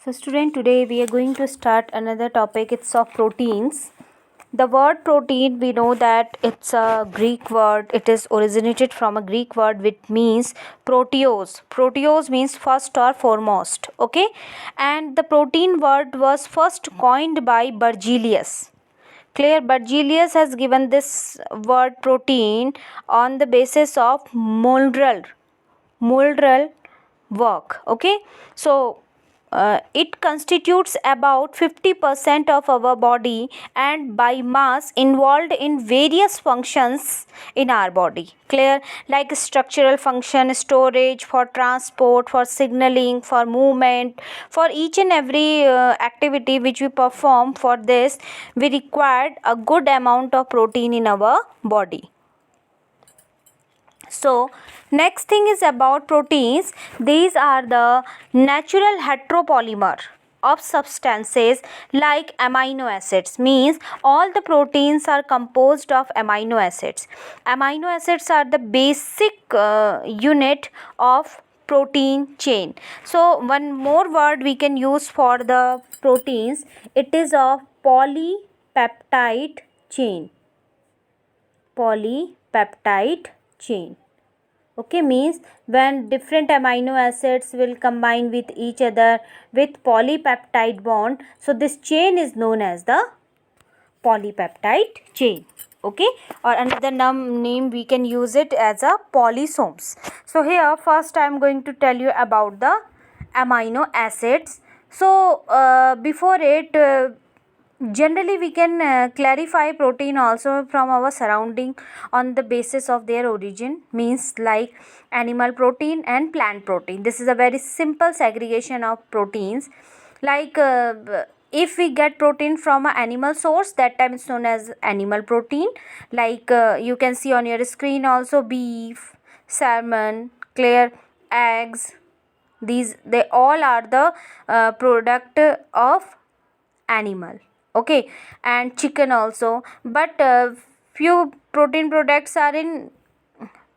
So student, today we are going to start another topic. It's of proteins. The word protein, we know that it's a Greek word. It is originated from a Greek word which means proteos. Proteos means first or foremost. Okay, and the protein word was first coined by Berzelius. Claire Berzelius has given this word protein on the basis of molecular work. Okay, so it constitutes about 50% of our body and by mass involved in various functions in our body. Clear? Like structural function, storage, for transport, for signaling, for movement, for each and every activity which we perform. For this we required a good amount of protein in our body. So next thing is about proteins. These are the natural heteropolymer of substances like amino acids. Means all the proteins are composed of amino acids. Amino acids are the basic unit of protein chain. So one more word we can use for the proteins. It is of polypeptide chain. Polypeptide chain. Okay, means when different amino acids will combine with each other with polypeptide bond, so this chain is known as the polypeptide chain. Okay, or another name we can use it as a polysomes. So here first I am going to tell you about the amino acids. So before it generally we can clarify protein also from our surrounding on the basis of their origin. Means like animal protein and plant protein. This is a very simple segregation of proteins. Like if we get protein from an animal source, that time is known as animal protein. Like you can see on your screen also, beef, salmon, clear, eggs, these they all are the product of animal. Okay, and chicken also, but few protein products are in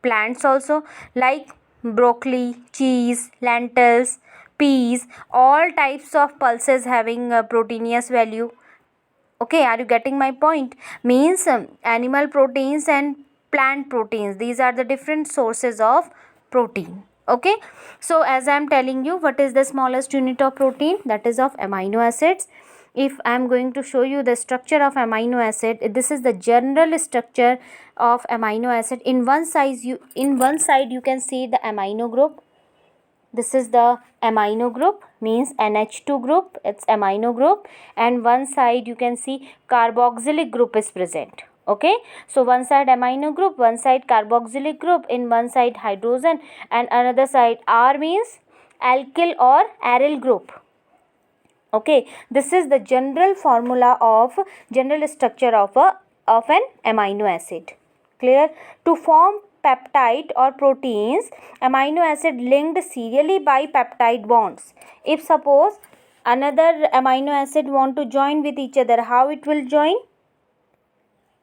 plants also, like broccoli, cheese, lentils, peas, all types of pulses having a proteinous value. Okay, are you getting my point? Means animal proteins and plant proteins, these are the different sources of protein. Okay, so as I am telling you, what is the smallest unit of protein? That is of amino acids. If I am going to show you the structure of amino acid, this is the general structure of amino acid. In one side you can see the amino group. This is the amino group, means NH2 group, it's amino group, and one side you can see carboxylic group is present. Okay, so one side amino group, one side carboxylic group, in one side hydrogen, and another side R means alkyl or aryl group. Okay, this is the general formula of general structure of an amino acid. Clear? To form peptide or proteins, amino acid linked serially by peptide bonds. If suppose another amino acid want to join with each other, how it will join?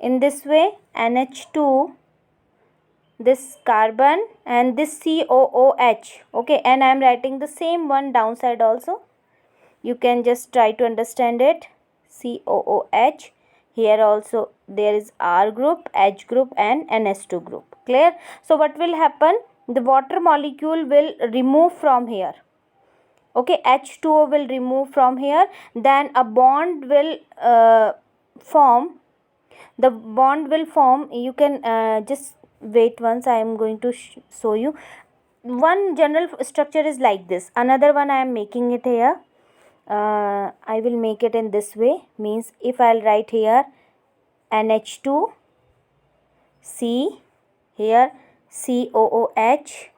In this way, NH2, this carbon and this COOH. Okay, and I am writing the same one downside also. You can just try to understand it. COOH. Here also there is R group, H group and NS2 group. Clear? So what will happen? The water molecule will remove from here. Okay, H2O will remove from here. Then a bond will form. The bond will form. You can just wait once. I am going to show you. One general structure is like this. Another one I am making it here. I will make it in this way. Means if I'll write here NH2, C, here COOH,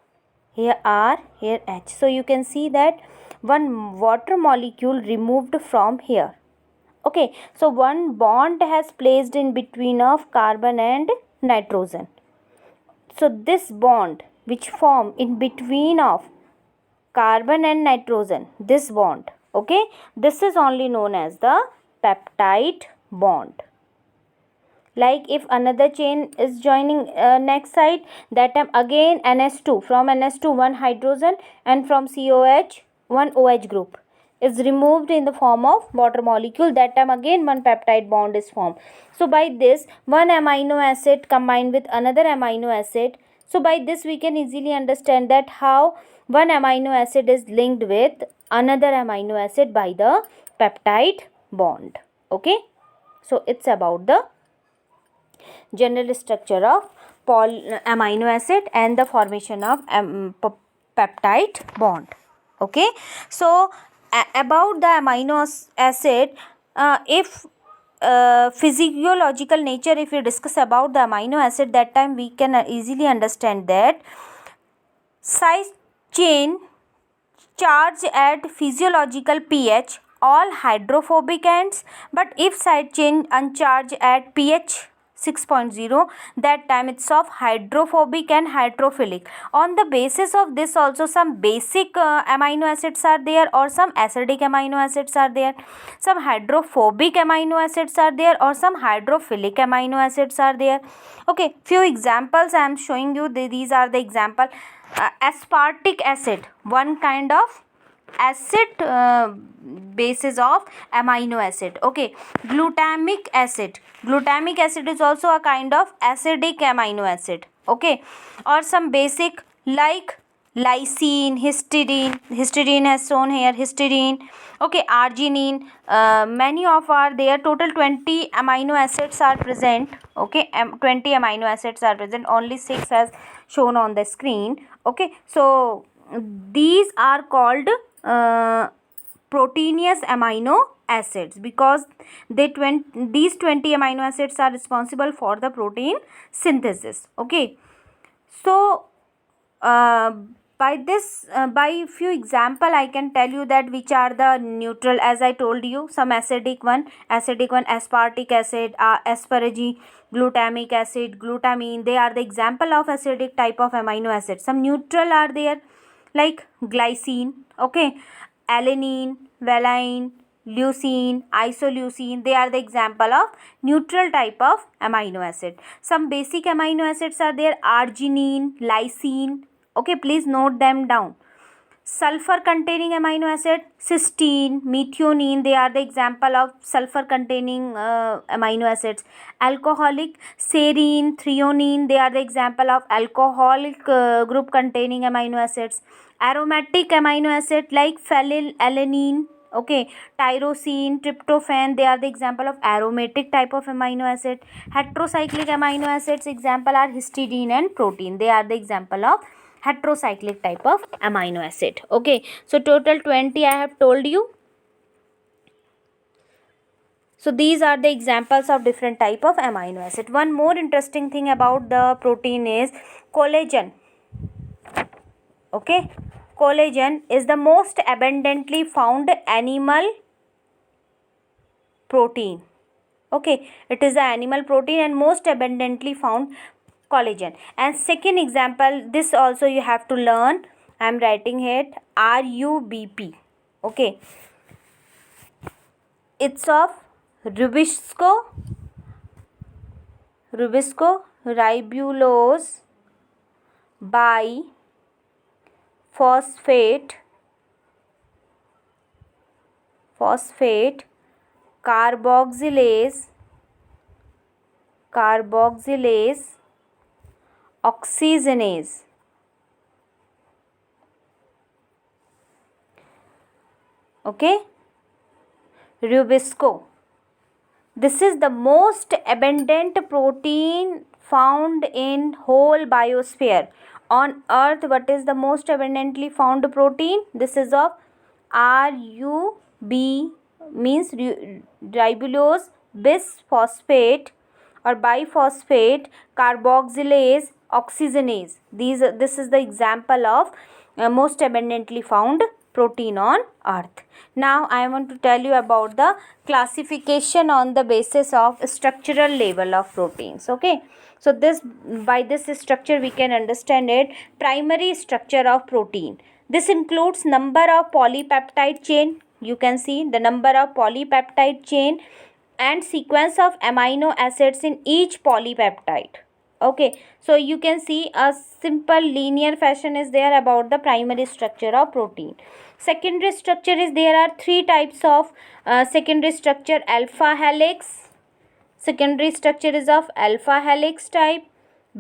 here R, here H. So you can see that one water molecule removed from here. Okay, so one bond has placed in between of carbon and nitrogen. So this bond which form in between of carbon and nitrogen, this bond, okay, this is only known as the peptide bond. Like if another chain is joining next side, that time again NS2, from NS2 one hydrogen and from COH one OH group. is removed in the form of water molecule. That time again one peptide bond is formed. So by this, one amino acid combined with another amino acid. So by this we can easily understand that how one amino acid is linked with another amino acid by the peptide bond. Okay, so it's about the general structure of amino acid and the formation of peptide bond. Okay, so about the amino acid, if physiological nature, if we discuss about the amino acid, that time we can easily understand that side chain charge at physiological pH all hydrophobic ends, but if side chain uncharged at pH 6.0, that time it's of hydrophobic and hydrophilic. On the basis of this also some basic amino acids are there, or some acidic amino acids are there, some hydrophobic amino acids are there, or some hydrophilic amino acids are there. Okay, few examples I am showing you. These are the example. Aspartic acid, one kind of acid basis of amino acid. Okay, glutamic acid is also a kind of acidic amino acid. Okay, or some basic like lysine, histidine has shown here, histidine. Okay, arginine, many of are there. Total 20 amino acids are present. Okay, 20 amino acids are present, only 6 has shown on the screen. Okay, so these are called proteinous amino acids because these 20 amino acids are responsible for the protein synthesis. Okay, so by few example I can tell you that which are the neutral. As I told you, some acidic one, aspartic acid, asparagi, glutamic acid, glutamine, they are the example of acidic type of amino acid. Some neutral are there like glycine, okay, alanine, valine, leucine, isoleucine, they are the example of neutral type of amino acid. Some basic amino acids are there, arginine, lysine. Okay, please note them down. Sulfur containing amino acid, cysteine, methionine, they are the example of sulfur containing amino acids. Alcoholic, serine, threonine, they are the example of alcoholic group containing amino acids. Aromatic amino acid like phenylalanine, okay, tyrosine, tryptophan, they are the example of aromatic type of amino acid. Heterocyclic amino acids example are histidine and protein, they are the example of heterocyclic type of amino acid. Okay, so total 20 I have told you. So these are the examples of different type of amino acid. One more interesting thing about the protein is collagen. Okay, collagen is the most abundantly found animal protein. Okay, it is the animal protein and most abundantly found collagen. And second example, this also you have to learn. I am writing it RUBP. Okay, it's of ribosco, ribulose biphosphate carboxylase oxygenase. Okay, ribosco. This is the most abundant protein found in whole biosphere. On earth, what is the most abundantly found protein? This is of RUB, means ribulose bisphosphate or biphosphate carboxylase oxygenase. This is the example of most abundantly found protein on earth. Now I want to tell you about the classification on the basis of structural level of proteins. Okay, so by this structure we can understand it. Primary structure of protein, this includes number of polypeptide chain. You can see the number of polypeptide chain and sequence of amino acids in each polypeptide. Okay, so you can see a simple linear fashion is there about the primary structure of protein. Secondary structure is, there are three types of secondary structure. Alpha helix, secondary structure is of alpha helix type,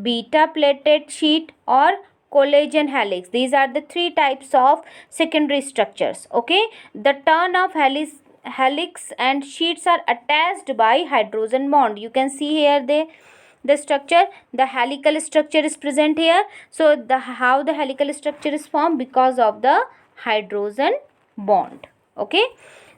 beta plated sheet, or collagen helix. These are the three types of secondary structures. Okay, the turn of helix and sheets are attached by hydrogen bond. You can see here the structure, the helical structure is present here. So the how the helical structure is formed? Because of the hydrogen bond. Okay,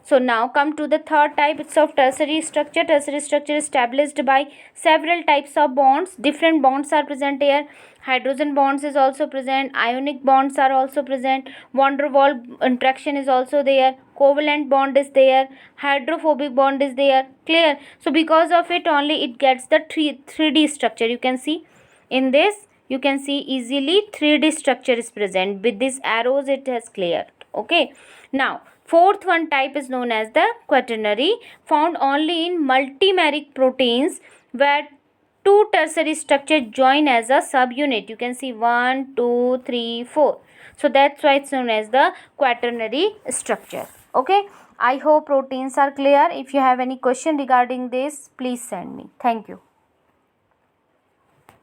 so now come to the third type. It's of tertiary structure. Tertiary structure is established by several types of bonds. Different bonds are present here. Hydrogen bonds is also present. Ionic bonds are also present. Van der Waals interaction is also there. Covalent bond is there. Hydrophobic bond is there. Clear? So because of it only it gets the 3D structure. You can see in this, you can see easily 3D structure is present. With these arrows it has cleared. Okay. Now fourth one type is known as the quaternary, found only in multimeric proteins where two tertiary structures join as a subunit. You can see 1, 2, 3, 4. So that's why it's known as the quaternary structure. Okay, I hope proteins are clear. If you have any question regarding this, please send me. Thank you.